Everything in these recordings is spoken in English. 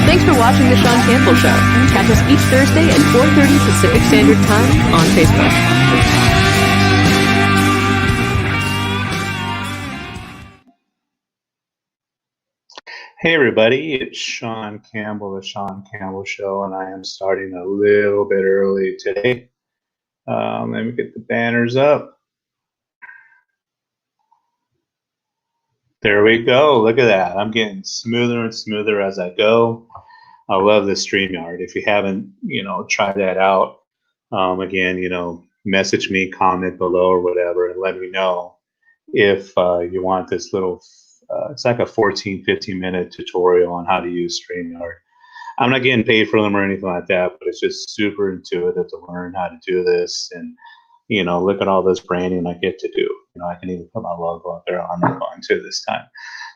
Thanks for watching The Sean Campbell Show. Catch us each Thursday at 4:30 Pacific Standard Time on Facebook. Hey everybody, it's Sean Campbell, The Sean Campbell Show, and I am starting a little bit early today. Let me get the banners up. There we go. Look at that. I'm getting smoother and smoother as I go. I love the StreamYard. If you haven't, tried that out, again, message me, comment below or whatever, and let me know if you want this little, it's like a 15 minute tutorial on how to use StreamYard. I'm not getting paid for them or anything like that, but it's just super intuitive to learn how to do this. And, look at all this branding I get to do. I can even put my logo out there on the phone too this time.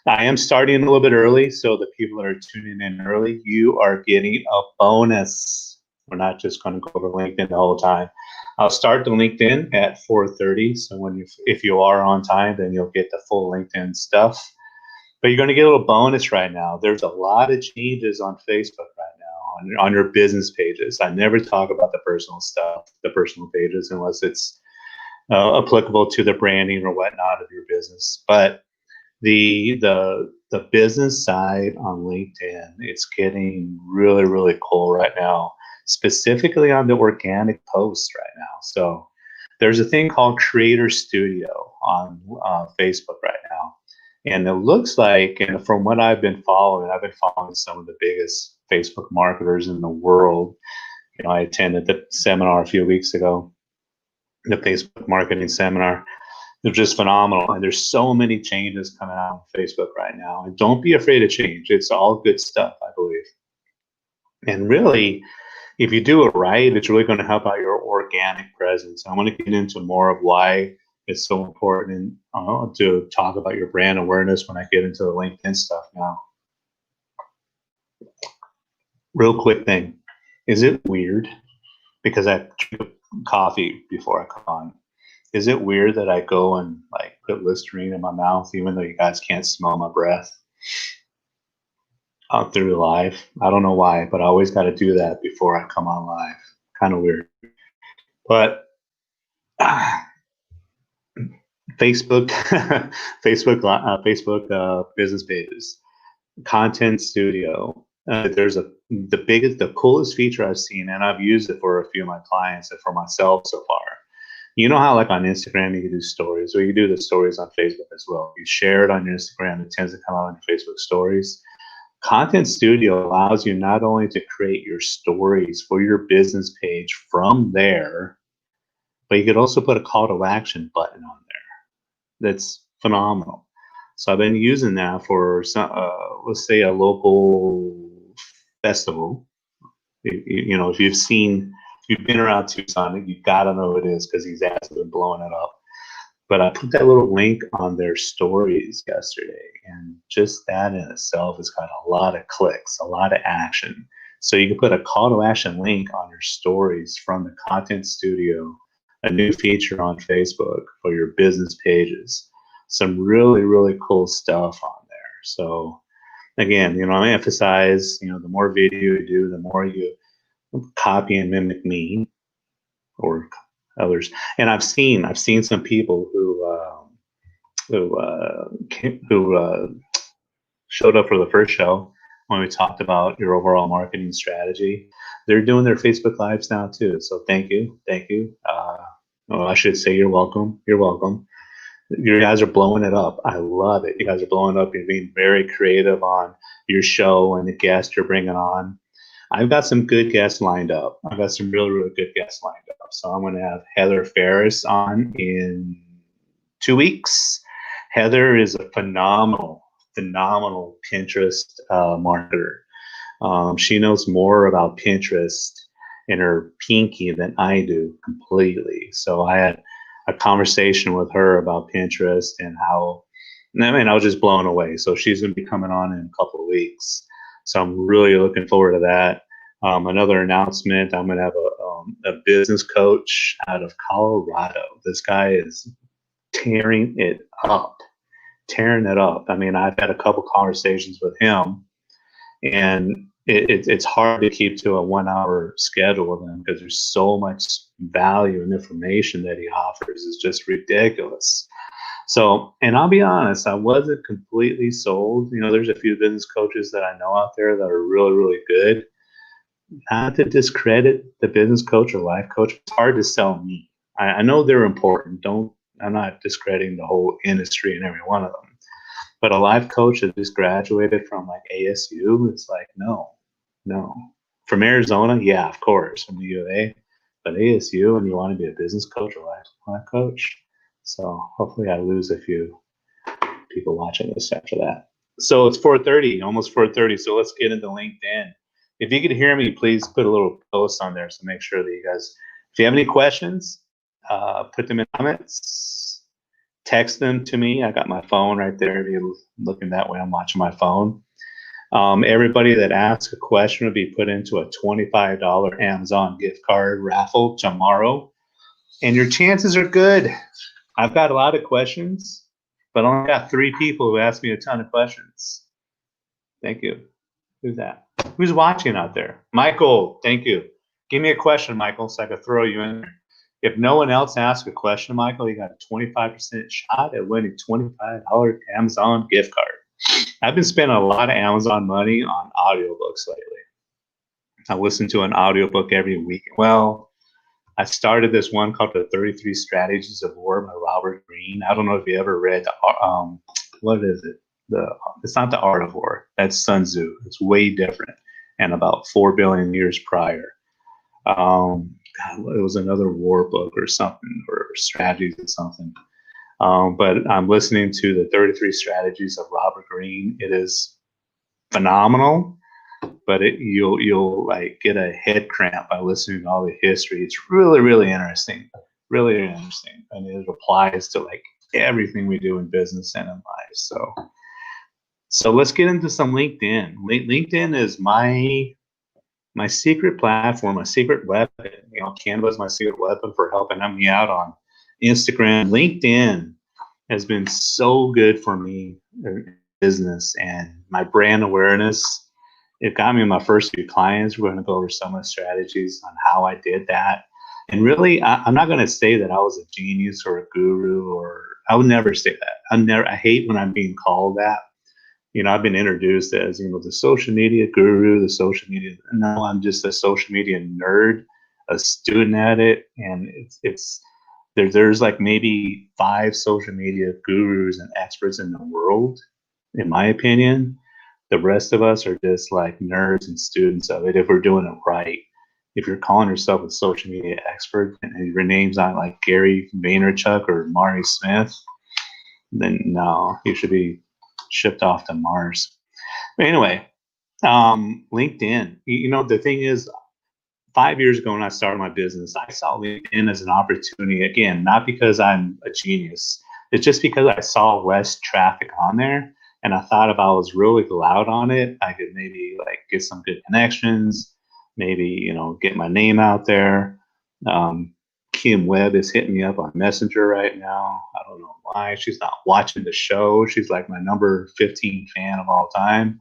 I am starting a little bit early, so the people that are tuning in early, you are getting a bonus. We're not just going to go over LinkedIn the whole time. I'll start the LinkedIn at 4:30, so if you are on time, then you'll get the full LinkedIn stuff. But you're going to get a little bonus right now. There's a lot of changes on Facebook right now on your business pages. I never talk about the personal stuff, the personal pages, unless it's applicable to the branding or whatnot of your business. But the business side on LinkedIn, it's getting really, really cool right now, specifically on the organic posts right now. So there's a thing called Creator Studio on Facebook right now. And it looks like, and from what I've been following some of the biggest Facebook marketers in the world. I attended the seminar a few weeks ago, the Facebook marketing seminar. They're just phenomenal. And there's so many changes coming out on Facebook right now. And don't be afraid of change. It's all good stuff, I believe. And really, if you do it right, it's really going to help out your organic presence. I want to get into more of why it's so important to talk about your brand awareness when I get into the LinkedIn stuff now. Real quick thing. Is it weird? Because I drink coffee before I come on. Is it weird that I go and put Listerine in my mouth, even though you guys can't smell my breath out through the live? I don't know why, but I always got to do that before I come on live. Kind of weird. But Facebook, Facebook business pages, Content Studio. There's the coolest feature I've seen, and I've used it for a few of my clients and for myself so far. You know how on Instagram you can do stories, or you do the stories on Facebook as well. You share it on your Instagram, it tends to come out on your Facebook stories. Content Studio allows you not only to create your stories for your business page from there, but you could also put a call to action button on there. That's phenomenal. So I've been using that for some, let's say a local festival. If you've been around Tucson, you've got to know what it is because these ads have been blowing it up. But I put that little link on their stories yesterday, and just that in itself has got a lot of clicks, a lot of action. So you can put a call to action link on your stories from the Content Studio, a new feature on Facebook for your business pages. Some really, really cool stuff on there. So again, I emphasize, the more video you do, the more you copy and mimic me or others. And I've seen some people who showed up for the first show when we talked about your overall marketing strategy. They're doing their Facebook Lives now too. So thank you. I should say you're welcome. You're welcome. You guys are blowing it up. I love it. You guys are blowing it up. You're being very creative on your show and the guests you're bringing on. I've got some good guests lined up. I've got some really, really good guests lined up. So I'm going to have Heather Ferris on in 2 weeks. Heather is a phenomenal phenomenal Pinterest marketer. She knows more about Pinterest in her pinky than I do completely. So I had a conversation with her about Pinterest and how, I mean, I was just blown away. So she's going to be coming on in a couple of weeks. So I'm really looking forward to that. Another announcement, I'm going to have a business coach out of Colorado. This guy is tearing it up, tearing it up. I mean, I've had a couple conversations with him, and it's hard to keep to a 1 hour schedule with him because there's so much value and information that he offers. It's just ridiculous. So, and I'll be honest, I wasn't completely sold. You know, there's a few business coaches that I know out there that are really, really good. Not to discredit the business coach or life coach, it's hard to sell me. I know they're important. I'm not discrediting the whole industry and every one of them. But a life coach that just graduated from like ASU, it's like, no. From Arizona, yeah, of course, from the U of A. But ASU, and you want to be a business coach or life coach. So hopefully I lose a few people watching this after that. So it's 4:30, almost 4:30. So let's get into LinkedIn. If you could hear me, please put a little post on there. So make sure that you guys, if you have any questions, put them in comments, text them to me. I got my phone right there. If you're looking that way, I'm watching my phone. Everybody that asks a question will be put into a $25 Amazon gift card raffle tomorrow. And your chances are good. I've got a lot of questions, but I only got 3 people who asked me a ton of questions. Thank you. Who's that? Who's watching out there? Michael, thank you. Give me a question, Michael, so I can throw you in there. If no one else asks a question, Michael, you got a 25% shot at winning $25 Amazon gift card. I've been spending a lot of Amazon money on audiobooks lately. I listen to an audiobook every week. Well, I started this one called The 33 Strategies of War by Robert Greene. I don't know if you ever read, what is it? It's not The Art of War. That's Sun Tzu. It's way different and about 4 billion years prior. It was another war book or something, or strategies or something. But I'm listening to The 33 Strategies of Robert Greene. It is phenomenal, but you'll like get a head cramp by listening to all the history. It's really, really interesting. Really interesting. And it applies to like everything we do in business and in life. So let's get into some LinkedIn. LinkedIn is my secret platform, my secret weapon. You know, Canva is my secret weapon for helping me out on Instagram. LinkedIn has been so good for me in business and my brand awareness. It got me my first few clients. We're going to go over some of the strategies on how I did that. And really, I'm not going to say that I was a genius or a guru, or I would never say that. I hate when I'm being called that. You know, I've been introduced as, you know, the social media guru, the social media. No, I'm just a social media nerd, a student at it. And there's like maybe 5 social media gurus and experts in the world, in my opinion. The rest of us are just like nerds and students of it if we're doing it right. If you're calling yourself a social media expert and your name's not like Gary Vaynerchuk or Mari Smith, then no, you should be shipped off to Mars. But anyway, LinkedIn. You know, the thing is, 5 years ago when I started my business, I saw LinkedIn as an opportunity. Again, not because I'm a genius. It's just because I saw less traffic on there. And I thought if I was really loud on it, I could maybe like get some good connections, maybe, you know, get my name out there. Kim Webb is hitting me up on Messenger right now. I don't know why. She's not watching the show. She's like my number 15 fan of all time.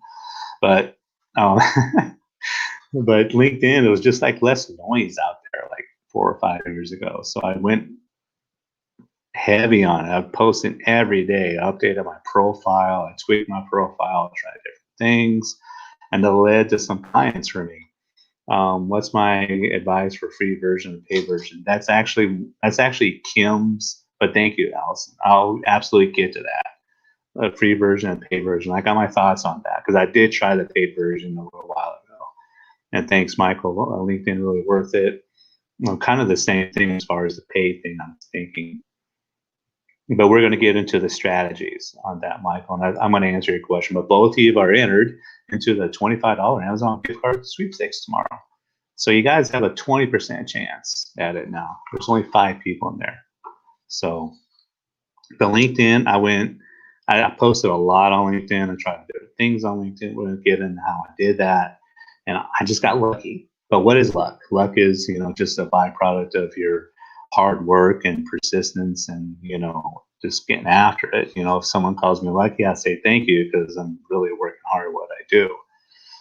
But but LinkedIn, it was just like less noise out there like 4 or 5 years ago. So I went heavy on it. I'm posting every day. I updated my profile. I tweaked my profile. I tried different things, and that led to some clients for me. What's my advice for free version and paid version? That's actually Kim's. But thank you, Allison. I'll absolutely get to that. A free version and paid version. I got my thoughts on that because I did try the paid version a little while ago. And thanks, Michael. LinkedIn really worth it. Well, kind of the same thing as far as the paid thing. I'm thinking. But we're going to get into the strategies on that, Michael. And I'm going to answer your question. But both of you are entered into the $25 Amazon gift card sweepstakes tomorrow. So you guys have a 20% chance at it now. There's only 5 people in there. So the LinkedIn, I posted a lot on LinkedIn. I tried to do things on LinkedIn. We're going to get into how I did that. And I just got lucky. But what is luck? Luck is, just a byproduct of your hard work and persistence and, just getting after it. If someone calls me lucky, I say thank you because I'm really working hard at what I do.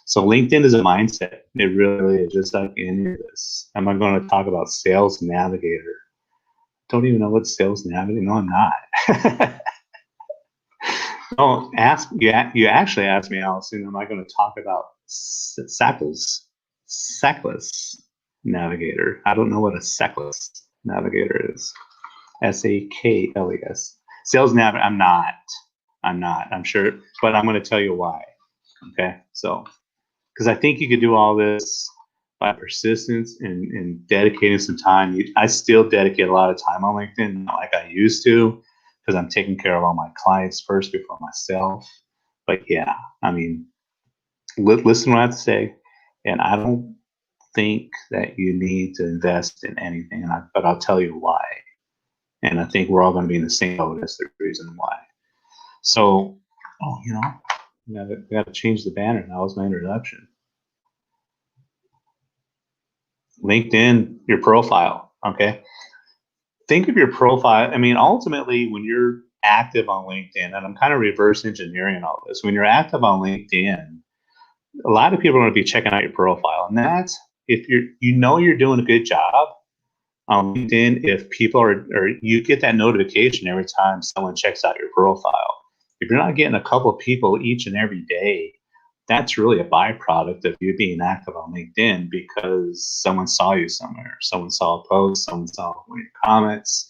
So LinkedIn is a mindset. It really is, just like any of this. Am I going to talk about Sales Navigator? Don't even know what Sales Navigator. No, I'm not. Oh, you actually asked me, Allison, am I going to talk about Sackless Navigator? I don't know what a Sackless Navigator is. SAKLES. Sales Navigator. I'm not. I'm sure, but I'm going to tell you why. Okay, so because I think you could do all this by persistence and dedicating some time. I still dedicate a lot of time on LinkedIn, not like I used to, because I'm taking care of all my clients first before myself. But yeah, I mean, listen to what I have to say. And I don't think that you need to invest in anything, but I'll tell you why. And I think we're all going to be in the same boat. That's the reason why. So, we got to change the banner. That was my introduction. LinkedIn, your profile. Okay. Think of your profile. I mean, ultimately, when you're active on LinkedIn, and I'm kind of reverse engineering all this, when you're active on LinkedIn, a lot of people are going to be checking out your profile. And that's if you're doing a good job on LinkedIn, if people or you get that notification every time someone checks out your profile. If you're not getting a couple of people each and every day, that's really a byproduct of you being active on LinkedIn because someone saw you somewhere. Someone saw a post, someone saw one of your comments,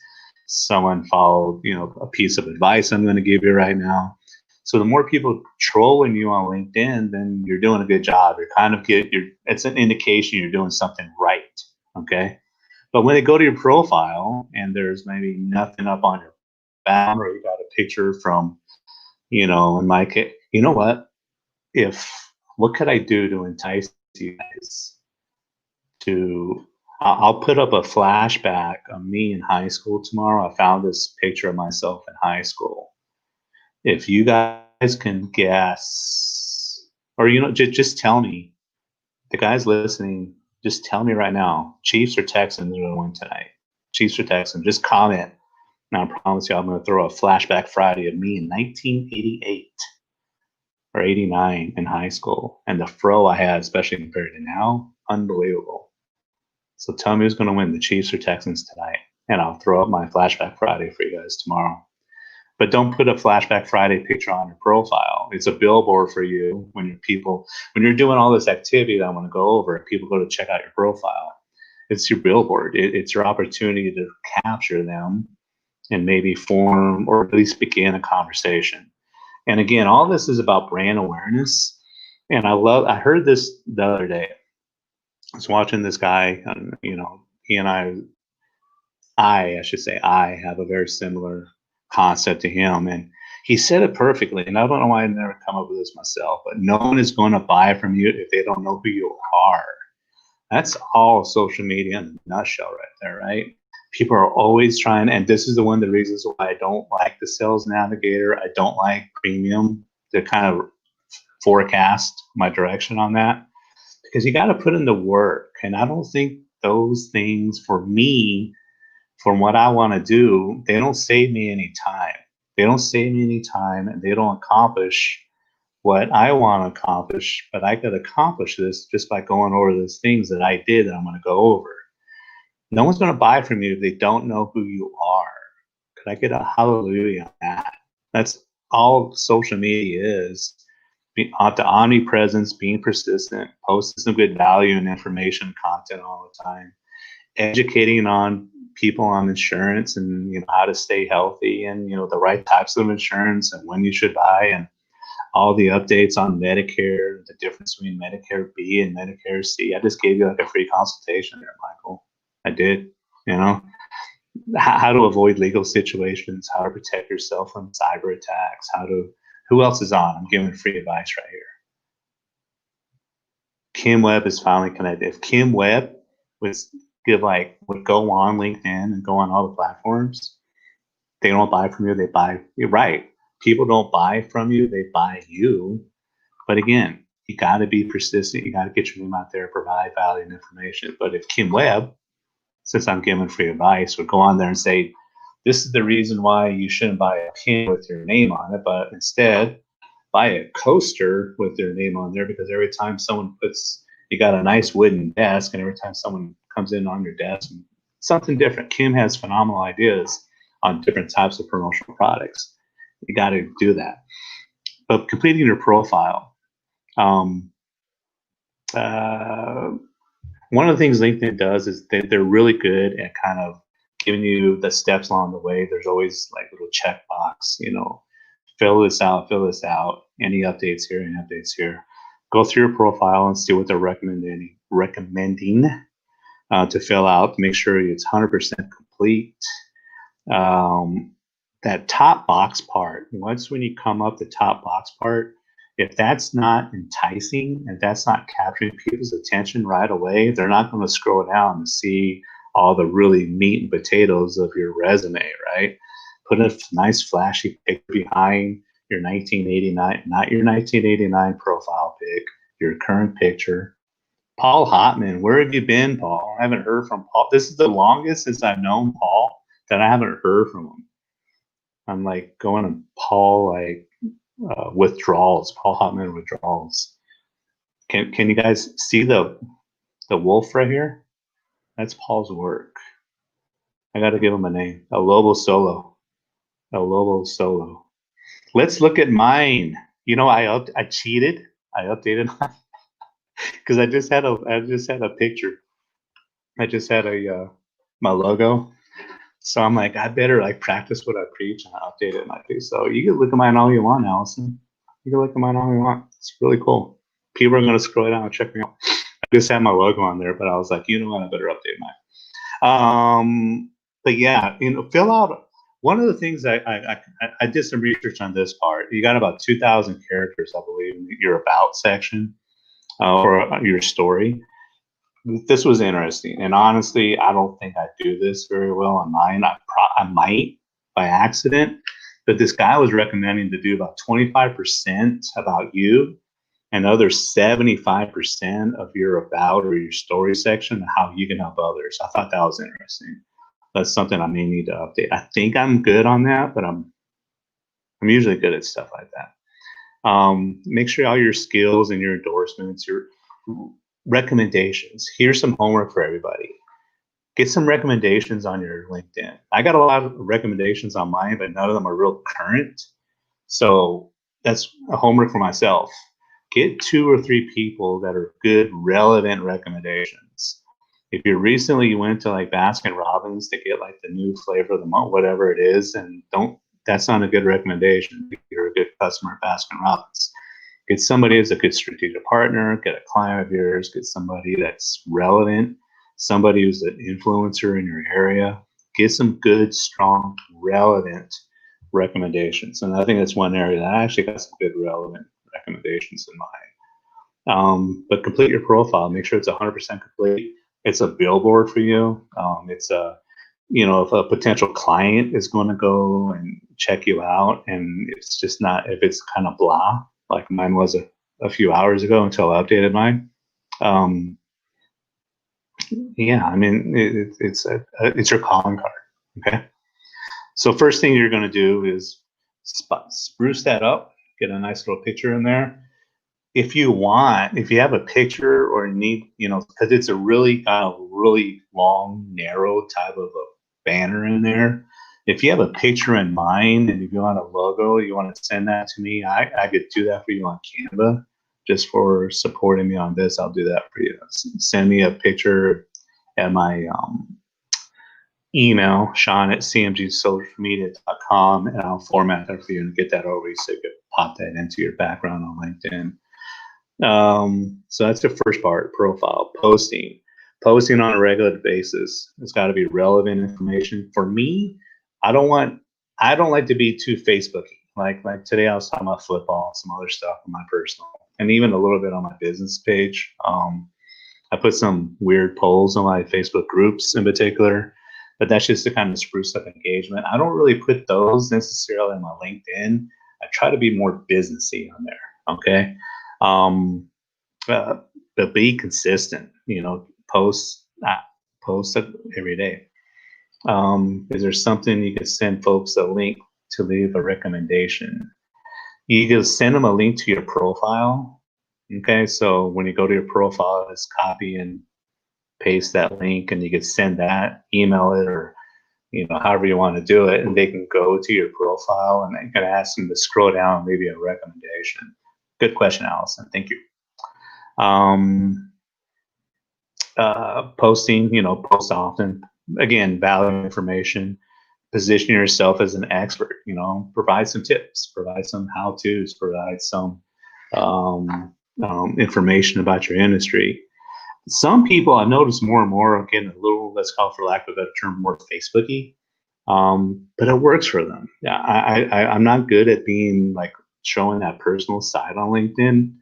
someone followed, a piece of advice I'm going to give you right now. So the more people trolling you on LinkedIn, then you're doing a good job. It's an indication you're doing something right. Okay. But when they go to your profile and there's maybe nothing up on your back, or you got a picture from, in my case, you know what? What could I do to entice you guys I'll put up a flashback of me in high school tomorrow. I found this picture of myself in high school. If you guys can guess, or, just tell me, the guys listening, just tell me right now, Chiefs or Texans are going to win tonight. Chiefs or Texans, just comment. Now I promise you I'm going to throw a flashback Friday of me in 1988. Or 89 in high school, and the fro I had, especially compared to now, unbelievable. So tell me who's going to win, the Chiefs or Texans tonight, and I'll throw up my Flashback Friday for you guys tomorrow. But don't put a Flashback Friday picture on your profile. It's a billboard for you when you're doing all this activity that I'm going to go over, and people go to check out your profile. It's your billboard. It's your opportunity to capture them and maybe form or at least begin a conversation. And again, all this is about brand awareness. And I heard this the other day. I was watching this guy, he and I should say, I have a very similar concept to him. And he said it perfectly. And I don't know why I never come up with this myself, but no one is going to buy from you if they don't know who you are. That's all social media in a nutshell right there, right? People are always trying, and this is one of the reasons why I don't like the Sales Navigator. I don't like Premium to kind of forecast my direction on that, because you got to put in the work. And I don't think those things, for me, from what I want to do, they don't save me any time. They don't save me any time, and they don't accomplish what I want to accomplish. But I could accomplish this just by going over those things that I did that I'm going to go over. No one's going to buy from you if they don't know who you are. Could I get a hallelujah on that? That's all social media is. The omnipresence, being persistent, posting some good value and information content all the time, educating on people on insurance and how to stay healthy and the right types of insurance and when you should buy, and all the updates on Medicare, the difference between Medicare B and Medicare C. I just gave you like a free consultation there, Michael. I did, how to avoid legal situations, how to protect yourself from cyber attacks, who else is on? I'm giving free advice right here. Kim Webb is finally connected. If Kim Webb would go on LinkedIn and go on all the platforms, they don't buy from you, they buy. You're right. People don't buy from you, they buy you. But again, you got to be persistent. You got to get your name out there, provide value and information. But if Kim Webb, since I'm giving free advice, would go on there and say, this is the reason why you shouldn't buy a pin with your name on it, but instead buy a coaster with their name on there, because every time you got a nice wooden desk, and every time someone comes in on your desk, something different. Kim has phenomenal ideas on different types of promotional products. You got to do that. But completing your profile. One of the things LinkedIn does is they're really good at kind of giving you the steps along the way. There's always like little checkbox, fill this out, any updates here, Go through your profile and see what they're recommending to fill out. Make sure it's 100% complete. That top box part, once when you come up the top box part, if that's not enticing and that's not capturing people's attention right away, they're not going to scroll down and see all the really meat and potatoes of your resume, right? Put a nice flashy pic behind your 1989, not your 1989 profile pic, your current picture. Paul Hotman, where have you been, Paul? I haven't heard from Paul. This is the longest since I've known Paul that I haven't heard from him. I'm like going to Paul, withdrawals, Paul Hotman withdrawals. Can you guys see the wolf right here? That's Paul's work. I got to give him a name. El Lobo Solo. Let's look at mine. I cheated. I updated mine because I just had a picture. I just had my logo. So I'm like, I better practice what I preach and update it. So you can look at mine all you want, Allison. You can look at mine all you want. It's really cool. People are going to scroll down and check me out. I just had my logo on there, but I was like, what? I better update mine. But yeah, fill out. One of the things I did some research on this part. You got about 2,000 characters, I believe, in your about section or your story. This was interesting, and honestly, I don't think I do this very well on mine. I might by accident, but this guy was recommending to do about 25% about you, and other 75% of your about or your story section, and how you can help others. I thought that was interesting. That's something I may need to update. I think I'm good on that, but I'm usually good at stuff like that. Make sure all your skills and your endorsements, your recommendations. Here's some homework for everybody. Get some recommendations on your LinkedIn. I got a lot of recommendations on mine, but none of them are real current. So that's a homework for myself. Get 2 or 3 people that are good, relevant recommendations. If you recently went to Baskin Robbins to get the new flavor of the month, whatever it is, and that's not a good recommendation. If you're a good customer at Baskin Robbins. Get somebody as a good strategic partner, get a client of yours, get somebody that's relevant, somebody who's an influencer in your area. Get some good, strong, relevant recommendations. And I think that's one area that I actually got some good, relevant recommendations in mind. But complete your profile. Make sure it's 100% complete. It's a billboard for you. It's if a potential client is going to go and check you out, and it's just not, if it's kind of blah, like mine was a few hours ago until I updated mine. Yeah, I mean, it's your calling card. Okay. So first thing you're going to do is spruce that up, get a nice little picture in there. If you have a picture or need, because it's a really long, narrow type of a banner in there. If you have a picture in mind and if you want a logo, you want to send that to me, I could do that for you on Canva. Just for supporting me on this, I'll do that for you. Send me a picture at my email, sean@cmgsocialmedia.com, and I'll format that for you and get that over so you can pop that into your background on LinkedIn. So that's the first part, profile. Posting posting on a regular basis. It's got to be relevant information. For me, I don't like to be too Facebooky. Like today, I was talking about football and some other stuff on my personal, and even a little bit on my business page. I put some weird polls on my Facebook groups in particular, but that's just to kind of spruce up engagement. I don't really put those necessarily on my LinkedIn. I try to be more businessy on there. Okay. But be consistent, post, post every day. Is there something you can send folks a link to leave a recommendation? You can send them a link to your profile. Okay, so when you go to your profile, just copy and paste that link, and you can send that, email it, or however you want to do it, and they can go to your profile and you can ask them to scroll down, maybe a recommendation. Good question, Allison. Thank you. Posting, post often. Again, valuable information. Position yourself as an expert. Provide some tips, provide some how-tos, provide some information about your industry. Some people I've noticed more and more are getting a little, let's call it, for lack of a better term, more Facebooky, but it works for them. Yeah, I'm not good at being like showing that personal side on LinkedIn.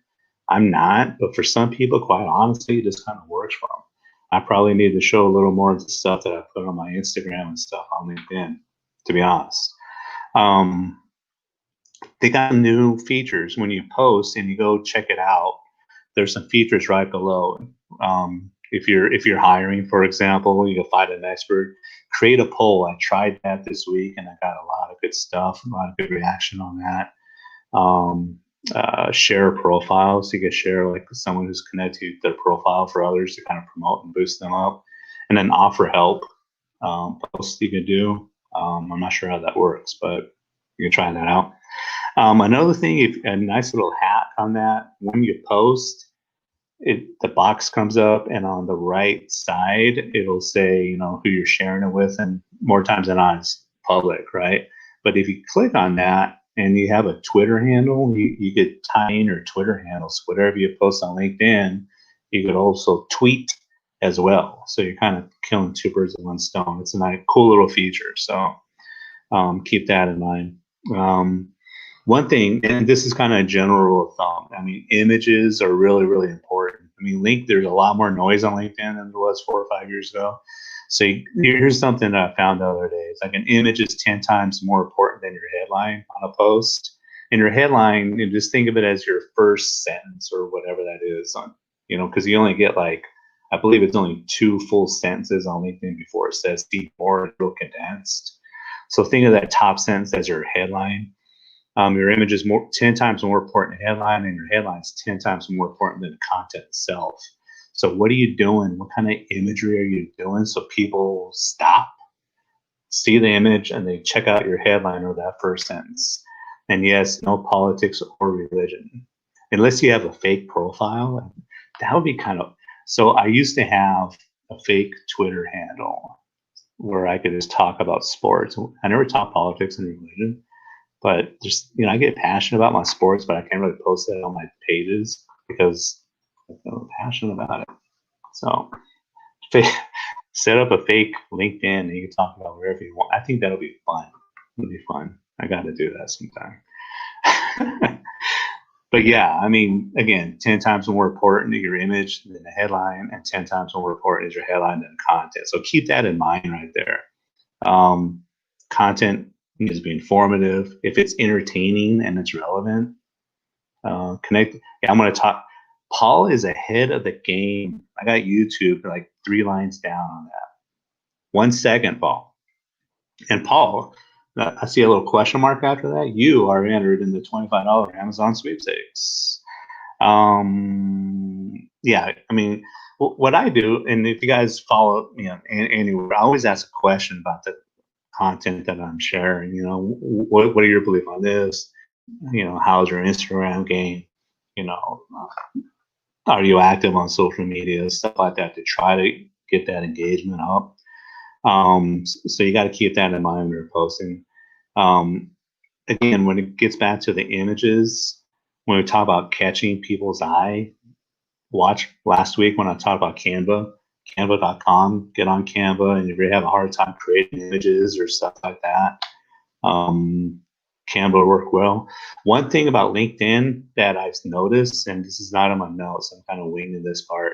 I'm not, but for some people, quite honestly, it just kind of works for them. I probably need to show a little more of the stuff that I put on my Instagram and stuff on LinkedIn, to be honest. They got new features when you post and you go check it out. There's some features right below. If you're hiring, for example, you can find an expert, create a poll. I tried that this week and I got a lot of good stuff, a lot of good reaction on that. Share profiles. You can share like someone who's connected to their profile for others to kind of promote and boost them up. And then offer help posts you can do. I'm not sure how that works, but you can try that out. Another thing, if a nice little hack on that, when you post, the box comes up, and on the right side, it'll say, who you're sharing it with, and more times than not, it's public, right? But if you click on that and you have a Twitter handle, you could tie in your Twitter handles. Whatever you post on LinkedIn, you could also tweet as well. So you're kind of killing two birds with one stone. It's a nice, cool little feature. So keep that in mind. One thing, and this is kind of a general rule of thumb, I mean, images are really, really important. I mean, there's a lot more noise on LinkedIn than there was 4 or 5 years ago. So here's something that I found the other day. It's like an image is 10 times more important than your headline on a post. And your headline, just think of it as your first sentence or whatever that is on, because you only get I believe it's only 2 full sentences on LinkedIn before it says see more, real condensed. So think of that top sentence as your headline. Your image is 10 times more important than headline, and your headline is 10 times more important than the content itself. So what are you doing? What kind of imagery are you doing so people stop, see the image, and they check out your headline or that first sentence? And yes, no politics or religion, unless you have a fake profile. That would be kind of, so I used to have a fake Twitter handle where I could just talk about sports. I never talk politics and religion. But just, I get passionate about my sports, but I can't really post that on my pages because I'm passionate about it. So set up a fake LinkedIn and you can talk about wherever you want. I think that'll be fun. It'll be fun. I got to do that sometime. But yeah, I mean, again, 10 times more important to your image than the headline, and 10 times more important is your headline than content. So keep that in mind right there. Content needs to be informative. If it's entertaining and it's relevant, connect. Yeah, I'm going to talk. Paul is ahead of the game. I got YouTube like 3 lines down on that. 1 second, Paul. And Paul, I see a little question mark after that. You are entered in the $25 Amazon sweepstakes. Yeah, I mean, what I do, and if you guys follow me on anywhere, I always ask a question about the content that I'm sharing. What are your beliefs on this? How's your Instagram game? Are you active on social media, stuff like that, to try to get that engagement up? So you got to keep that in mind when you're posting. Again, when it gets back to the images, when we talk about catching people's eye, watch last week when I talked about Canva. Canva.com, get on Canva, and if you have a hard time creating images or stuff like that, Canva will work well. One thing about LinkedIn that I've noticed, and this is not on my notes, I'm kind of winging this part.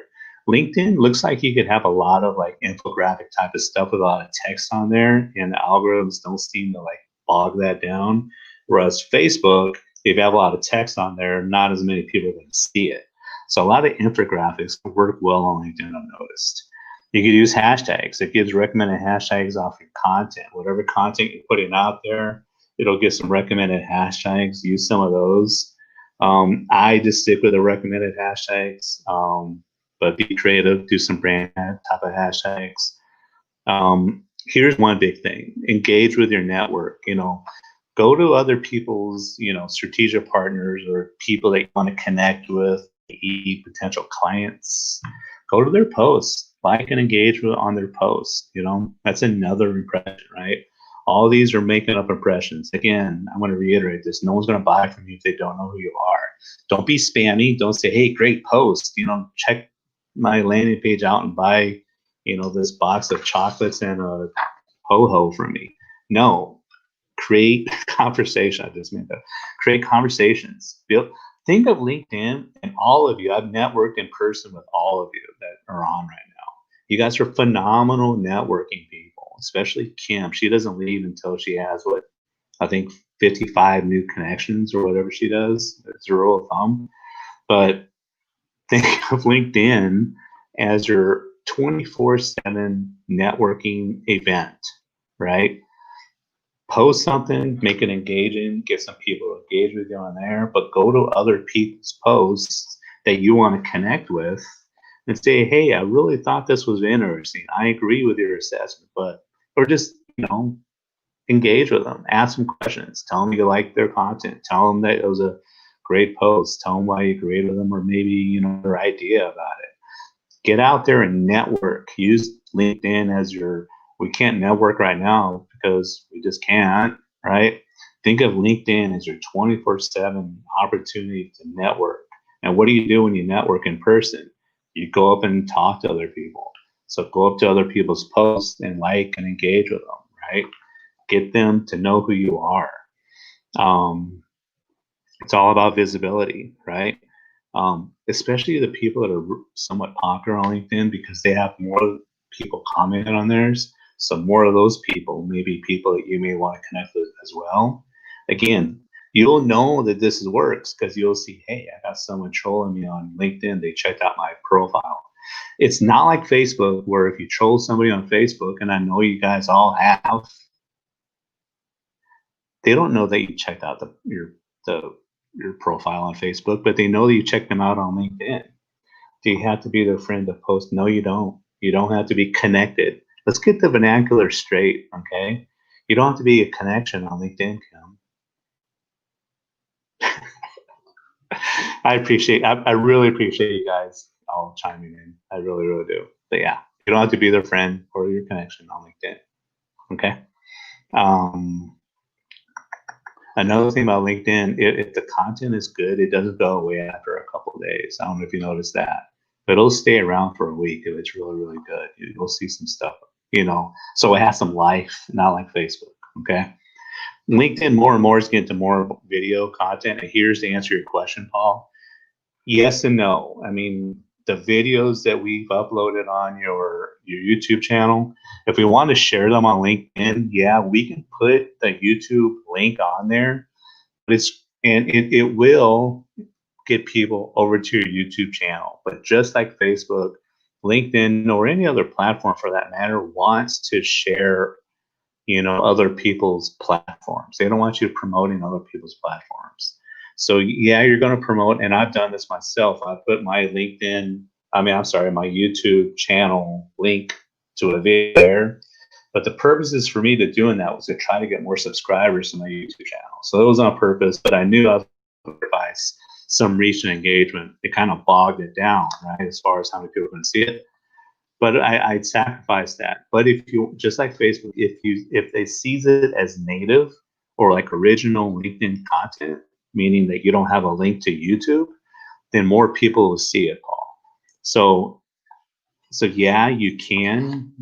LinkedIn looks like you could have a lot of like infographic type of stuff with a lot of text on there, and the algorithms don't seem to like bog that down. Whereas Facebook, if you have a lot of text on there, not as many people can see it. So a lot of infographics work well on LinkedIn, I've noticed. You could use hashtags. It gives recommended hashtags off your content. Whatever content you're putting out there, it'll get some recommended hashtags. Use some of those. I just stick with the recommended hashtags, but be creative. Do some brand type of hashtags. Here's one big thing: engage with your network. Go to other people's, strategic partners or people that you want to connect with, potential clients. Go to their posts, like and engage on their posts. That's another impression, right? All these are making up impressions. Again, I want to reiterate this: no one's going to buy from you if they don't know who you are. Don't be spammy. Don't say, "Hey, great post. Check my landing page out and buy, this box of chocolates and a ho-ho from me." No, create conversation. I just meant that. Create conversations. Think of LinkedIn, and all of you. I've networked in person with all of you that are on right now. You guys are phenomenal networking people, especially Kim. She doesn't leave until she has, I think 55 new connections or whatever she does. It's a rule of thumb. But think of LinkedIn as your 24/7 networking event, right? Post something, make it engaging, get some people to engage with you on there, but go to other people's posts that you want to connect with and say, "Hey, I really thought this was interesting. I agree with your assessment," or just, engage with them, ask them questions, tell them you like their content, tell them that it was a great post, tell them why you agreed with them, or maybe, their idea about it. Get out there and network. Use LinkedIn as we can't network right now because we just can't, right? Think of LinkedIn as your 24/7 opportunity to network. And what do you do when you network in person? You go up and talk to other people. So go up to other people's posts and like and engage with them, right? Get them to know who you are. It's all about visibility, right? Especially the people that are somewhat popular on LinkedIn, because they have more people commenting on theirs. So more of those people may be people that you may want to connect with as well. Again, you'll know that this works because you'll see, "Hey, I got someone trolling me on LinkedIn. They checked out my profile." It's not like Facebook, where if you troll somebody on Facebook, and I know you guys all have, they don't know that you checked out your profile on Facebook, but they know that you checked them out on LinkedIn. Do you have to be their friend to post? No, you don't. You don't have to be connected. Let's get the vernacular straight, okay? You don't have to be a connection on LinkedIn, Kim. I really appreciate you guys all chiming in. I really, really do. But yeah, you don't have to be their friend or your connection on LinkedIn, okay? Another thing about LinkedIn, if the content is good, it doesn't go away after a couple of days. I don't know if you noticed that, but it'll stay around for a week if it's really, really good. You'll see some stuff, so it has some life, not like Facebook, okay? LinkedIn more and more is getting to more video content. And here's to answer your question, Paul. Yes and no. I mean, the videos that we've uploaded on your YouTube channel, if we want to share them on LinkedIn, yeah, we can put the YouTube link on there. But it will get people over to your YouTube channel. But just like Facebook, LinkedIn, or any other platform for that matter, wants to share, other people's platforms. They don't want you promoting other people's platforms. So yeah, you're going to promote, and I've done this myself. I put my my YouTube channel link to a video there. But the purposes for me to doing that was to try to get more subscribers to my YouTube channel. So it was on purpose, but I knew I was going to sacrifice some reach and engagement. It kind of bogged it down, right, as far as how many people can see it. But I'd sacrifice that. But if you, just like Facebook, if they sees it as native or like original LinkedIn content, meaning that you don't have a link to YouTube, then more people will see it, Paul. So So yeah, you can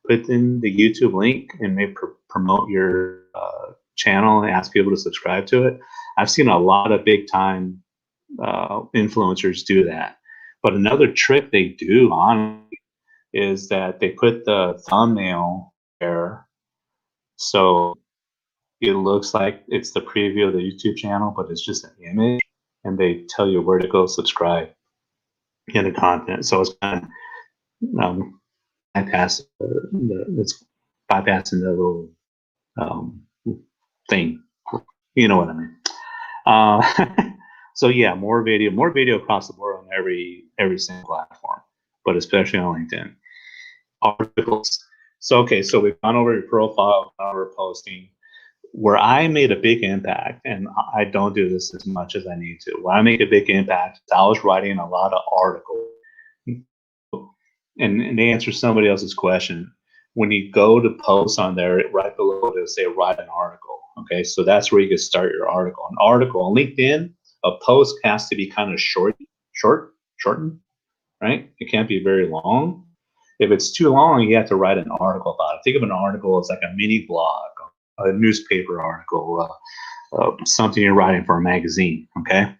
put in the YouTube link and maybe promote your channel and ask people to subscribe to it. I've seen a lot of big time influencers do that. But another trick they do on is that they put the thumbnail there, so it looks like it's the preview of the YouTube channel, but it's just an image, and they tell you where to go subscribe in the content. So it's kind of it's bypassing the little um, thing. You know what I mean? So yeah, more video across the board on every single platform, but especially on LinkedIn. Articles. So okay, so we've gone over your profile, gone over posting. Where I made a big impact, and I don't do this as much as I need to. Where I make a big impact, I was writing a lot of articles, and to answer somebody else's question, when you go to post on there, right below it'll say write an article. Okay, so that's where you can start your article. An article on LinkedIn, a post has to be kind of shortened, right? It can't be very long. If it's too long, you have to write an article about it. Think of an article as like a mini blog, a newspaper article, something you're writing for a magazine. Okay,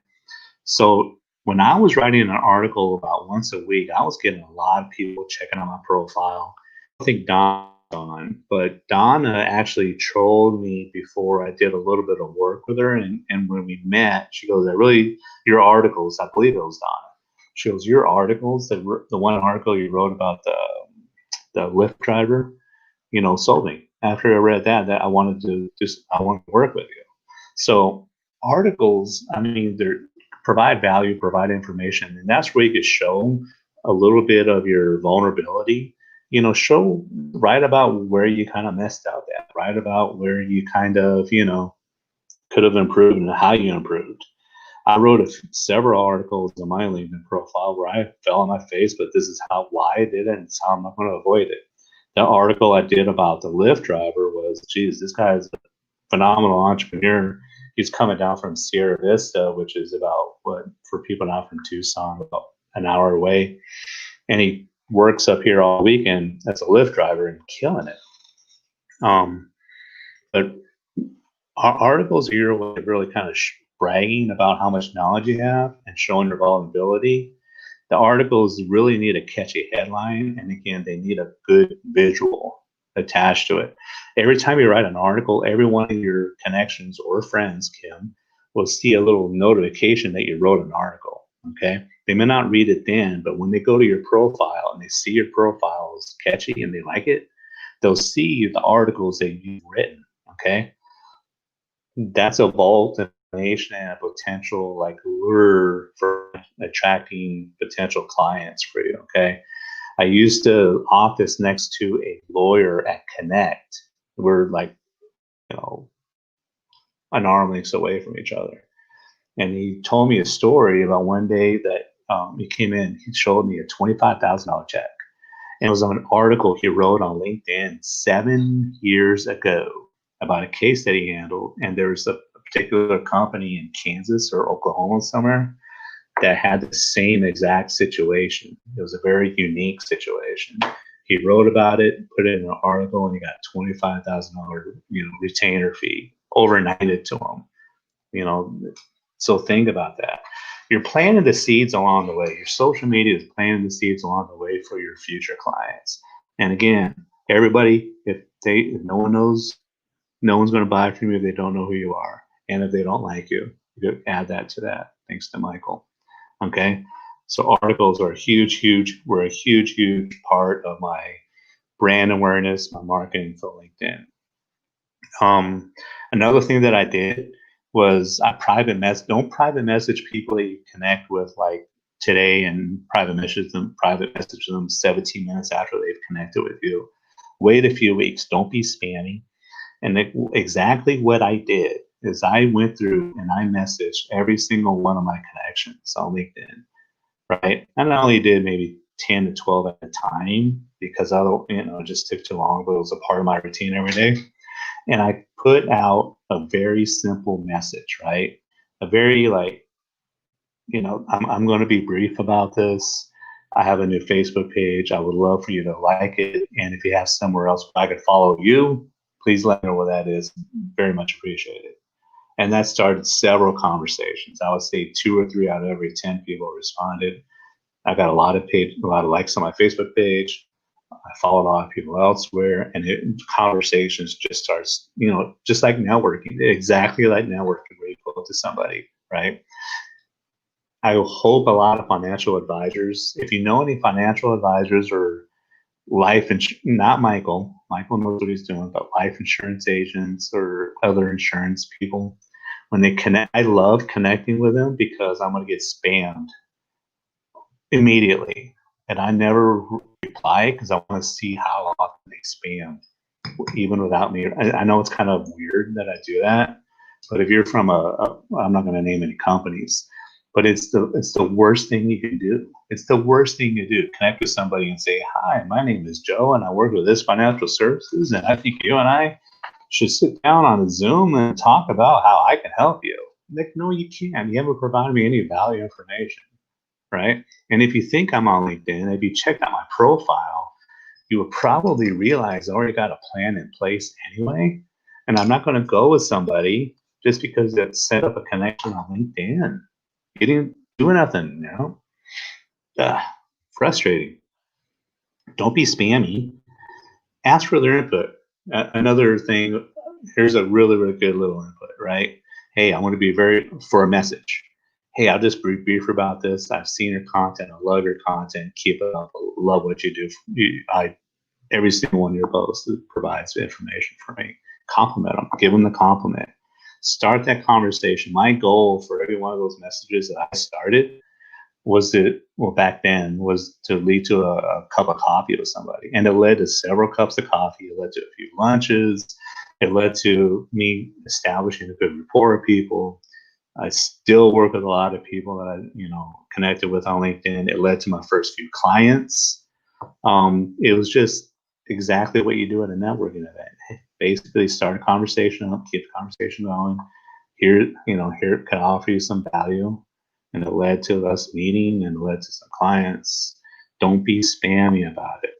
so when I was writing an article about once a week, I was getting a lot of people checking out my profile. I think Don on, but Donna actually trolled me before I did a little bit of work with her. And when we met, she goes, your articles, I believe it was Donna. She goes, your articles, the one article you wrote about the Lyft driver, sold me. After I read that I wanted to work with you. So articles, I mean, they provide value, provide information, and that's where you can show a little bit of your vulnerability. Write about where you kind of messed up at, write about where you kind of, could have improved and how you improved. I wrote several articles on my LinkedIn profile where I fell on my face, but this is why I did it, and it's how I'm going to avoid it. The article I did about the Lyft driver was, geez, this guy is a phenomenal entrepreneur. He's coming down from Sierra Vista, which is about, for people not from Tucson, about an hour away. And he works up here all weekend as a Lyft driver and killing it. But our articles are your way of really kind of bragging about how much knowledge you have and showing your vulnerability. The articles really need a catchy headline, and again, they need a good visual attached to it. Every time you write an article, every one of your connections or friends, Kim, will see a little notification that you wrote an article. Okay, they may not read it then, but when they go to your profile and they see your profile is catchy and they like it, they'll see the articles that you've written. Okay, that's a vault information and a potential lure for attracting potential clients for you. Okay, I used to office next to a lawyer at Connect. We're an arm length away from each other, and he told me a story about one day that he came in. He showed me a $25,000 check, and it was on an article he wrote on LinkedIn 7 years ago about a case that he handled. And there was a particular company in Kansas or Oklahoma somewhere that had the same exact situation. It was a very unique situation. He wrote about it, put it in an article, and he got $25,000, retainer fee overnighted to him. So think about that. You're planting the seeds along the way. Your social media is planting the seeds along the way for your future clients. And again, everybody, if no one knows, no one's going to buy from you if they don't know who you are. And if they don't like you, you add that to that. Thanks to Michael. Okay. So articles are a huge part of my brand awareness, my marketing for LinkedIn. Another thing that I did was I don't private message people that you connect with today, and private message them 17 minutes after they've connected with you. Wait a few weeks. Don't be spammy. And exactly what I did is I went through and I messaged every single one of my connections on LinkedIn, right? And I only did maybe 10 to 12 at a time because it just took too long, but it was a part of my routine every day. And I put out a very simple message, right? A very I'm going to be brief about this. I have a new Facebook page. I would love for you to like it. And if you have somewhere else I could follow you, please let me know what that is. Very much appreciated. And that started several conversations. I would say 2 or 3 out of every 10 people responded. I got a lot of likes on my Facebook page. I followed a lot of people elsewhere, and conversations just starts, just like networking, exactly like networking, where you go up to somebody, right? I hope a lot of financial advisors, if you know any financial advisors or not Michael knows what he's doing, but life insurance agents or other insurance people, when they connect, I love connecting with them because I'm going to get spammed immediately. And I never reply because I want to see how often they spam, even without me. I know it's kind of weird that I do that, but if you're from I'm not going to name any companies, but it's the worst thing you can do. It's the worst thing you do. Connect with somebody and say, "Hi, my name is Joe, and I work with this financial services, and I think you and I should sit down on a Zoom and talk about how I can help you." Like, no, you can't. You haven't provided me any value information, right? And if you think I'm on LinkedIn, if you check out my profile, you will probably realize I already got a plan in place anyway. And I'm not going to go with somebody just because they set up a connection on LinkedIn. You didn't do nothing, frustrating. Don't be spammy. Ask for their input. Another thing, here's a really, really good little input, right? Hey, I want to be for a message. Hey, I'll just be brief about this. I've seen your content. I love your content. Keep it up. I love what you do. Every single one of your posts provides information for me. Compliment them. Give them the compliment. Start that conversation. My goal for every one of those messages that I started back then was to lead to a cup of coffee with somebody. And it led to several cups of coffee. It led to a few lunches. It led to me establishing a good rapport with people. I still work with a lot of people that I, connected with on LinkedIn. It led to my first few clients. It was just exactly what you do at a networking event. Basically, start a conversation up, keep the conversation going. Here can offer you some value, and it led to us meeting and led to some clients. Don't be spammy about it,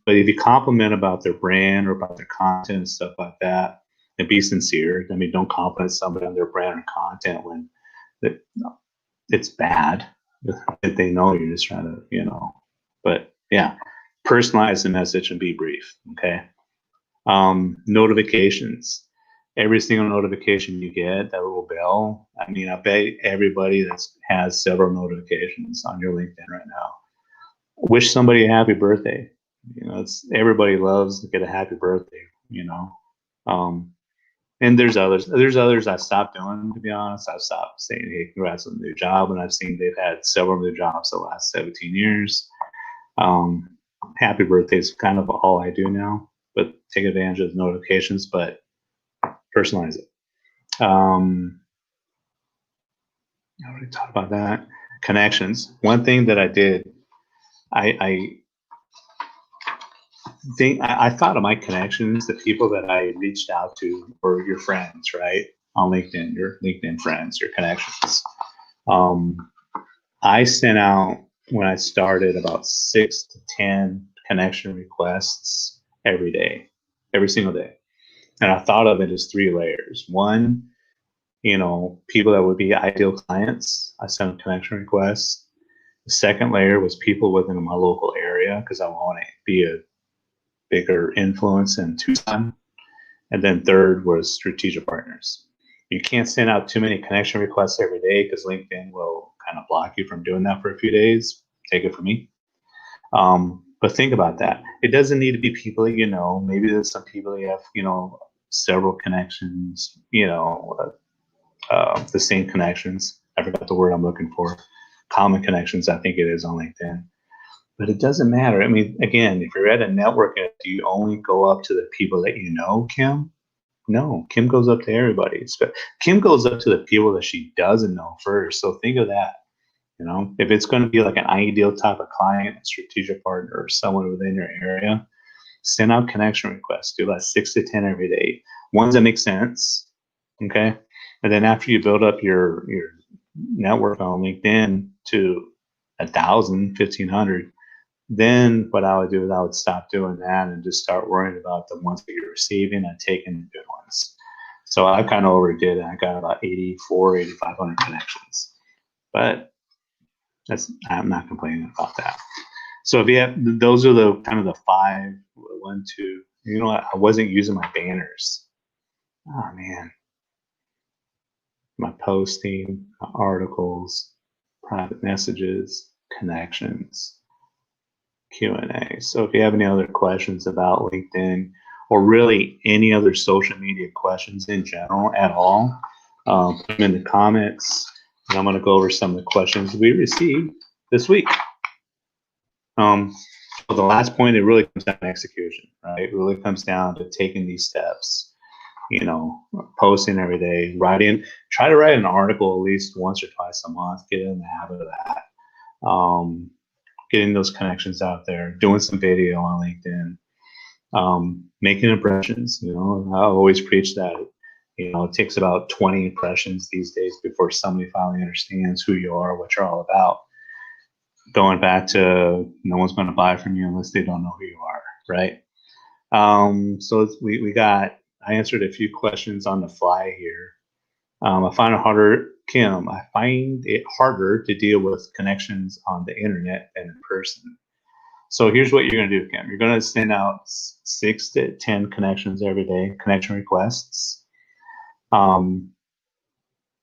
But if you compliment about their brand or about their content and stuff like that, and be sincere. I mean, don't compliment somebody on their brand or content when it's bad. If they know you're just trying to, But yeah, personalize the message and be brief. Okay. Notifications. Every single notification you get, that little bell. I mean, I bet everybody that has several notifications on your LinkedIn right now. Wish somebody a happy birthday. Everybody loves to get a happy birthday. And there's others. There's others I stopped doing, to be honest. I've stopped saying, "Hey, congrats on the new job," and I've seen they've had several new jobs the last 17 years. Happy birthday is kind of all I do now, but take advantage of the notifications, but personalize it. I already talked about that. Connections. One thing that I did, I thought of my connections, the people that I reached out to were your friends, right? On LinkedIn, your LinkedIn friends, your connections. I sent out, when I started, about 6 to 10 connection requests every day, every single day. And I thought of it as 3 layers. One, people that would be ideal clients, I sent a connection request. The second layer was people within my local area because I want to be a bigger influence in Tucson. And then third was strategic partners. You can't send out too many connection requests every day because LinkedIn will kind of block you from doing that for a few days. Take it from me. But think about that. It doesn't need to be people that you know. Maybe there's some people that have, several connections, the same connections. I forgot the word I'm looking for. Common connections, I think it is on LinkedIn. But it doesn't matter. I mean, again, if you're at a network, do you only go up to the people that you know, Kim? No, Kim goes up to everybody. Kim goes up to the people that she doesn't know first. So think of that. If it's going to be like an ideal type of client, a strategic partner, or someone within your area, send out connection requests. Do about 6 to 10 every day. Ones that make sense. Okay. And then after you build up your network on LinkedIn to 1,000, 1,500. Then what I would do is I would stop doing that and just start worrying about the ones that you're receiving and taking the good ones. So I kind of overdid it. I got about 8,500 connections, but I'm not complaining about that. So if you have, those are the kind of the 5, 1, 2. You know what? I wasn't using my banners. Oh man, my posting, my articles, private messages, connections, Q&A. So if you have any other questions about LinkedIn or really any other social media questions in general at all, put them in the comments, and I'm going to go over some of the questions we received this week. So the last point, it really comes down to execution, right? It really comes down to taking these steps, you know, posting every day, try to write an article at least once or twice a month, get in the habit of that. Getting those connections out there, doing some video on LinkedIn, making impressions. You know, I always preach that, you know, it takes about 20 impressions these days before somebody finally understands who you are, what you're all about. Going back to no one's going to buy from you unless they don't know who you are, right? So I answered a few questions on the fly here. I find it harder to deal with connections on the internet than in person. So here's what you're going to do, Kim. You're going to send out 6 to 10 connections every day, connection requests. And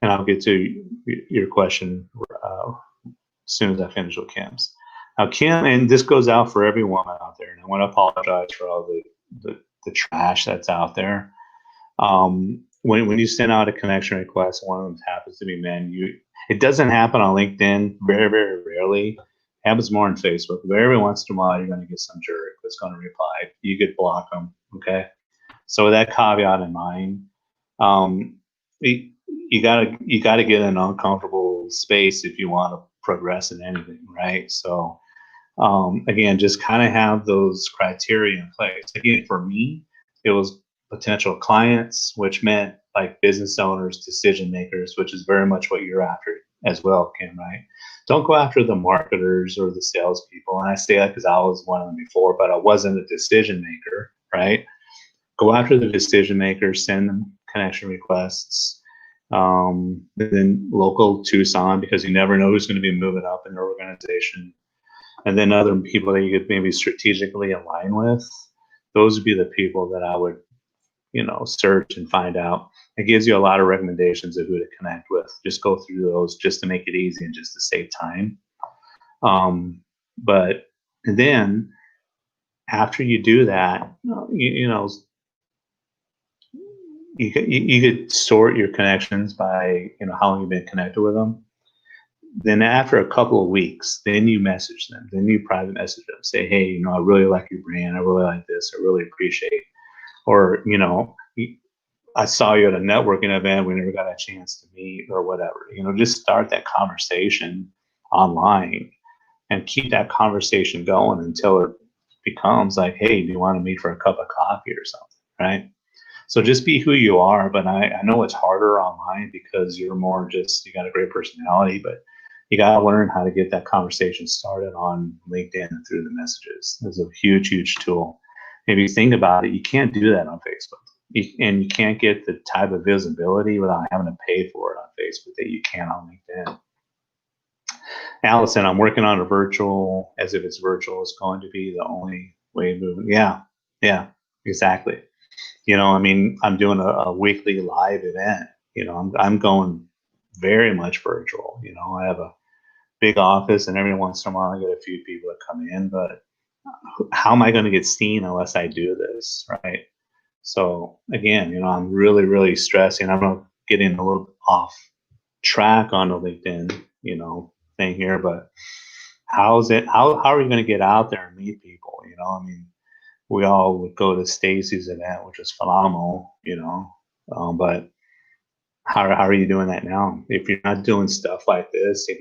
I'll get to your question as soon as I finish with Kim's. Now, Kim, and this goes out for every woman out there, and I want to apologize for all the trash that's out there. When you send out a connection request, one of them happens to be men. It doesn't happen on LinkedIn, very, very rarely. It happens more on Facebook. But every once in a while, you're going to get some jerk that's going to reply. You could block them, okay? So with that caveat in mind, you gotta get in an uncomfortable space if you want to progress in anything, right? So again, just kind of have those criteria in place. Again, for me, it was potential clients, which meant like business owners, decision makers, which is very much what you're after as well, Kim, right? Don't go after the marketers or the salespeople. And I say that because I was one of them before, but I wasn't a decision maker, right? Go after the decision makers, send them connection requests. Then local Tucson, because you never know who's going to be moving up in your organization. And then other people that you could maybe strategically align with. Those would be the people that I would, you know, search and find out. It gives you a lot of recommendations of who to connect with. Just go through those just to make it easy and just to save time. But then after you do that, you could sort your connections by, you know, how long you've been connected with them. Then after a couple of weeks, then you message them. Then you private message them. Say, hey, you know, I really like your brand. I really like this. I really appreciate. Or, you know, I saw you at a networking event. We never got a chance to meet or whatever. You know, just start that conversation online and keep that conversation going until it becomes like, hey, do you want to meet for a cup of coffee or something, right? So just be who you are. But I know it's harder online because you're more just, you got a great personality, but you got to learn how to get that conversation started on LinkedIn and through the messages. It's a huge, huge tool. If you think about it, you can't do that on Facebook. And you can't get the type of visibility without having to pay for it on Facebook that you can on LinkedIn. Allison, I'm working on a virtual, as if it's virtual is going to be the only way of moving. Yeah, exactly. You know, I mean, I'm doing a weekly live event. You know, I'm going very much virtual. You know, I have a big office, and every once in a while I get a few people that come in, but how am I going to get seen unless I do this, right? So again, you know, I'm really, really stressing. I'm getting a little off track on the LinkedIn, you know, thing here, but how are you going to get out there and meet people? You know, I mean, we all would go to Stacy's event, which was phenomenal, you know, but how are you doing that now? If you're not doing stuff like this, if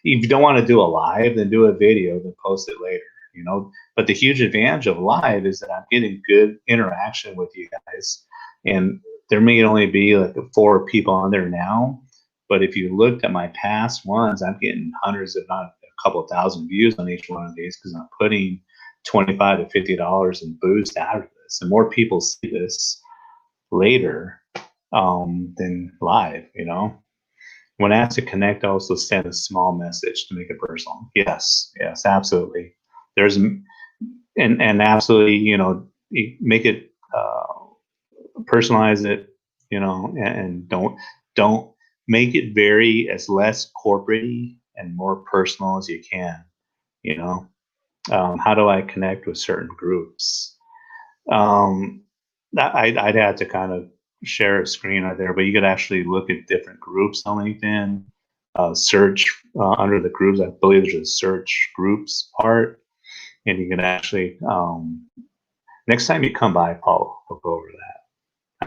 you don't want to do a live, then do a video, then post it later, you know. But the huge advantage of live is that I'm getting good interaction with you guys, and there may only be like 4 people on there now, but if you looked at my past ones, I'm getting hundreds, if not a couple of thousand views on each one of these because I'm putting $25 to $50 in boost out of this, and more people see this later than live. When asked to connect, also send a small message to make it personal. Yes, absolutely. There's and absolutely, make it personalize it, and don't make it very as less corporate and more personal as you can. How do I connect with certain groups? I'd have to kind of share a screen right there, but you could actually look at different groups on LinkedIn, search under the groups. I believe there's a search groups part, and you can actually, next time you come by, Paul, we'll go over that.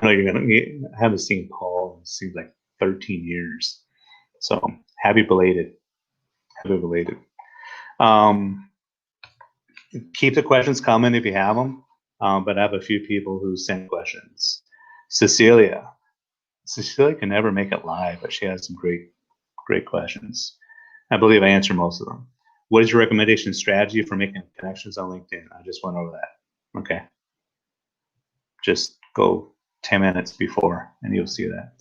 I know I haven't seen Paul in, it seems like 13 years. So happy belated. Keep the questions coming if you have them. But I have a few people who send questions. Cecilia can never make it live, but she has some great questions. I believe I answered most of them. What is your recommendation strategy for making connections on LinkedIn? I just went over that. Okay. Just go 10 minutes before and you'll see that.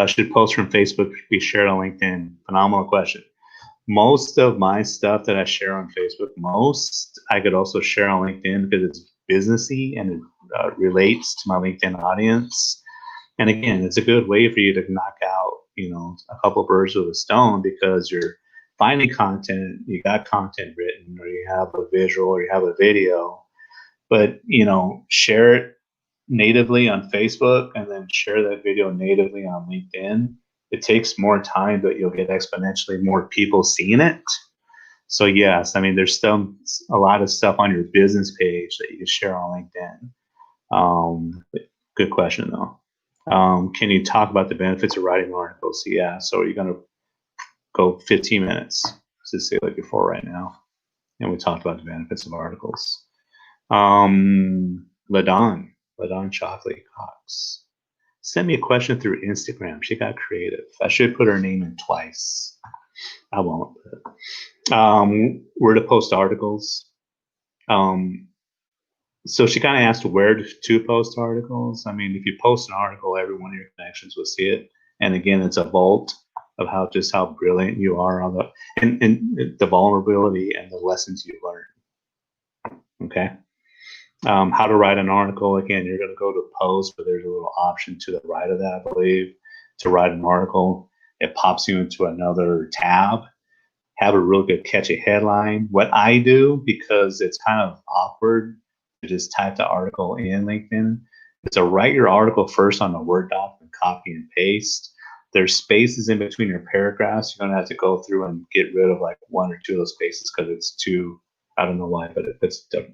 Should posts from Facebook be shared on LinkedIn? Phenomenal question. Most of my stuff that I share on Facebook, I could also share on LinkedIn because it's businessy and it relates to my LinkedIn audience. And again, it's a good way for you to knock out, a couple birds with a stone, because you're finding content, you got content written, or you have a visual, or you have a video, but share it natively on Facebook and then share that video natively on LinkedIn. It takes more time, but you'll get exponentially more people seeing it. So yes, there's still a lot of stuff on your business page that you can share on LinkedIn. Good question though. Can you talk about the benefits of writing articles? Yeah. So are you going to go 15 minutes to say like before right now? And we talked about the benefits of articles. LaDon Shockley Cox sent me a question through Instagram. She got creative. I should put her name in twice. I won't. Where to post articles. So she kind of asked where to post articles. If you post an article, every one of your connections will see it. And again, it's a vault of how brilliant you are on and the vulnerability and the lessons you learn. Okay. How to write an article. Again, you're going to go to post, but there's a little option to the right of that, I believe, to write an article. It pops you into another tab. Have a real good catchy headline. What I do, because it's kind of awkward to just type the article in LinkedIn, is to write your article first on a Word doc and copy and paste. There's spaces in between your paragraphs. You're going to have to go through and get rid of like one or two of those spaces because it's too, I don't know why, but it's a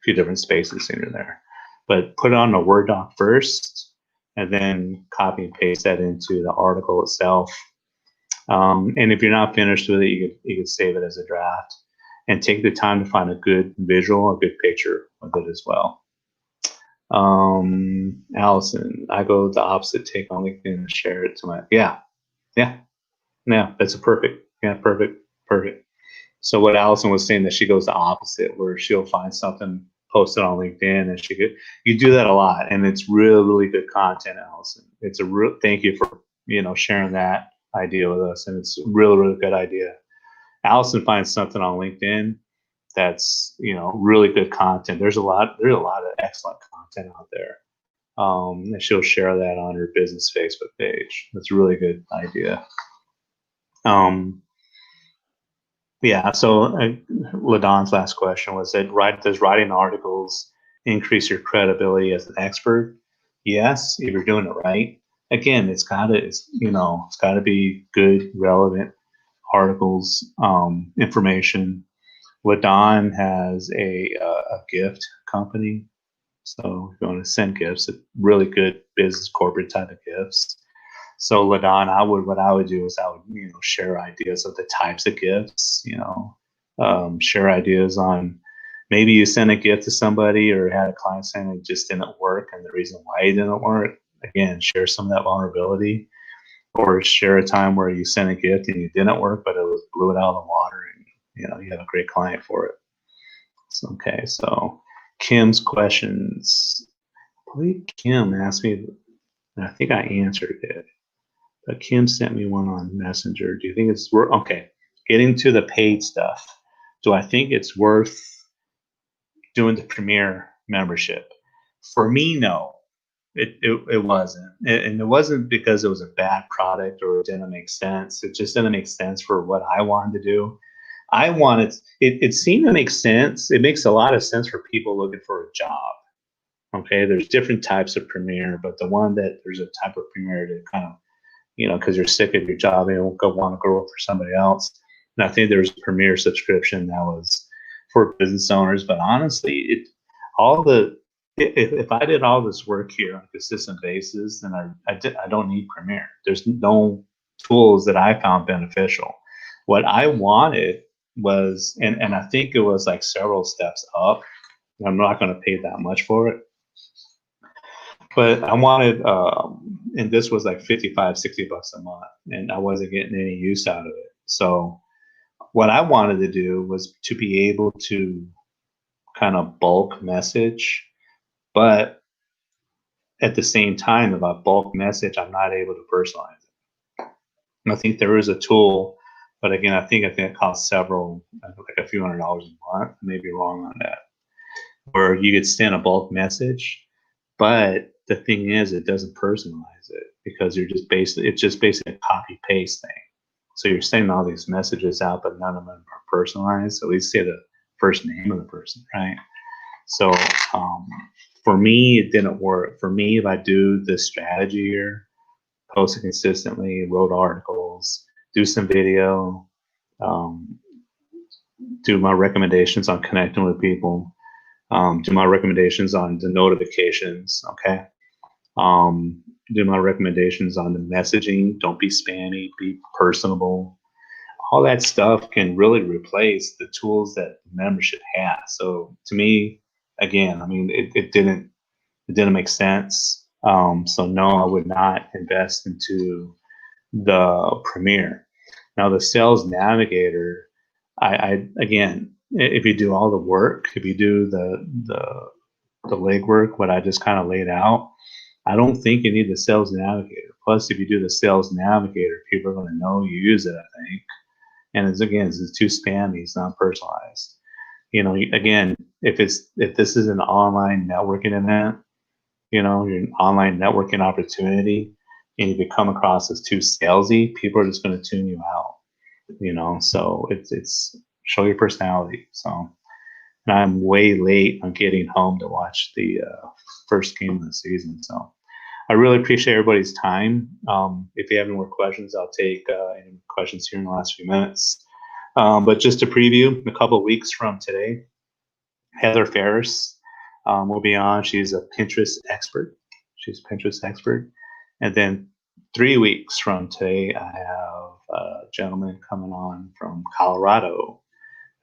few different spaces in there. But put it on a Word doc first and then copy and paste that into the article itself. And if you're not finished with it, you could save it as a draft and take the time to find a good visual, a good picture of it as well. Allison, I go the opposite take on LinkedIn and share it to my, yeah, that's a perfect. So what Allison was saying, that she goes the opposite, where she'll find something, post it on LinkedIn, and you do that a lot, and it's really good content, Allison. It's a real, thank you for, sharing that idea with us, and it's a really good idea. Allison finds something on LinkedIn that's really good content. There's a lot of excellent content out there, and she'll share that on her business Facebook page. That's a really good idea. Yeah. So LaDon's last question was that does writing articles increase your credibility as an expert? Yes, if you're doing it right. Again, it's gotta be good, relevant articles, information. LaDon has a gift company, so if you want to send gifts, really good business corporate type of gifts. So LaDon, what I would do is I would share ideas of the types of gifts. Share ideas on, maybe you sent a gift to somebody or had a client saying it just didn't work, and the reason why it didn't work. Again, share some of that vulnerability, or share a time where you sent a gift and it didn't work, but blew it out of the water, you know, you have a great client for it. So, okay, so Kim's questions. I believe Kim asked me, and I think I answered it. But Kim sent me one on Messenger. Do you think it's worth? Okay, getting to the paid stuff. Do I think it's worth doing the Premier membership? For me, no. It wasn't, and it wasn't because it was a bad product or it didn't make sense. It just didn't make sense for what I wanted to do. I wanted it seemed to make sense. It makes a lot of sense for people looking for a job. Okay, there's different types of Premier, but the one that there's a type of Premier that kind of, you know, because you're sick of your job and you won't want to go work for somebody else. And I think there was a Premier subscription that was for business owners. But honestly, if I did all this work here on a consistent basis, then I don't need Premier. There's no tools that I found beneficial. What I wanted was, and I think it was like several steps up. I'm not going to pay that much for it, but I wanted, and this was like 55, 60 bucks a month, and I wasn't getting any use out of it. So what I wanted to do was to be able to kind of bulk message, but at the same time, if I bulk message, I'm not able to personalize it. And I think there is a tool, but again, I think it costs several, like a few $100s a month. I may be wrong on that, where you could send a bulk message, but the thing is, it doesn't personalize it because it's just basically a copy paste thing. So you're sending all these messages out, but none of them are personalized. So at least say the first name of the person, right? So for me, it didn't work. For me, if I do this strategy here, post it consistently, wrote articles, do some video, do my recommendations on connecting with people, do my recommendations on the notifications, okay? Do my recommendations on the messaging. Don't be spammy, be personable. All that stuff can really replace the tools that membership has. So to me, again, I mean, it didn't make sense. So no, I would not invest into the Premier. Now the Sales Navigator, I again, if you do all the work, if you do the legwork, what I just kind of laid out, I don't think you need the Sales Navigator. Plus, if you do the Sales Navigator, people are going to know you use it, I think. And it's too spammy. It's not personalized. You know, again, if this is an online networking event, you know, you're an online networking opportunity, and if you come across as too salesy, people are just going to tune you out. You know, so it's show your personality. So, and I'm way late on getting home to watch the first game of the season. So I really appreciate everybody's time. If you have any more questions, I'll take any questions here in the last few minutes. But just to preview, a couple of weeks from today, Heather Ferris will be on. She's a Pinterest expert. And then 3 weeks from today, I have a gentleman coming on from Colorado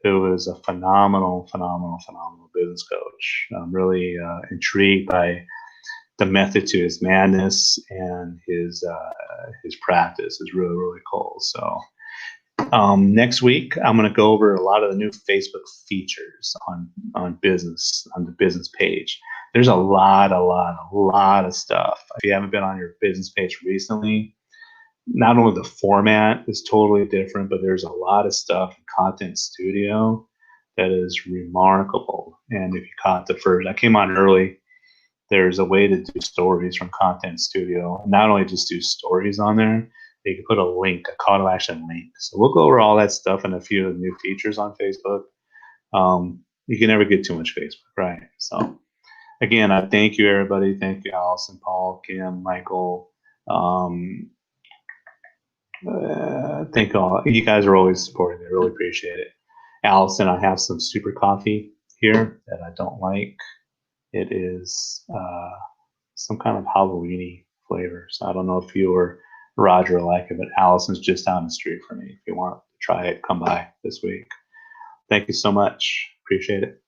who is a phenomenal business coach. I'm really intrigued by the method to his madness, and his practice is really cool. So next week I'm going to go over a lot of the new Facebook features on the business page. There's a lot of stuff. If you haven't been on your business page recently, not only the format is totally different, but there's a lot of stuff in Content Studio that is remarkable. And if you caught I came on early. There's a way to do stories from Content Studio. Not only just do stories on there, you can put a link, a call to action link. So we'll go over all that stuff and a few new features on Facebook. You can never get too much Facebook, right? So again, I thank you, everybody. Thank you, Allison, Paul, Kim, Michael. Thank you all. You guys are always supporting me. I really appreciate it. Allison, I have some super coffee here that I don't like. It is some kind of Halloween-y flavor. So I don't know if you or Roger like it, but Allison's just down the street for me. If you want to try it, come by this week. Thank you so much. Appreciate it.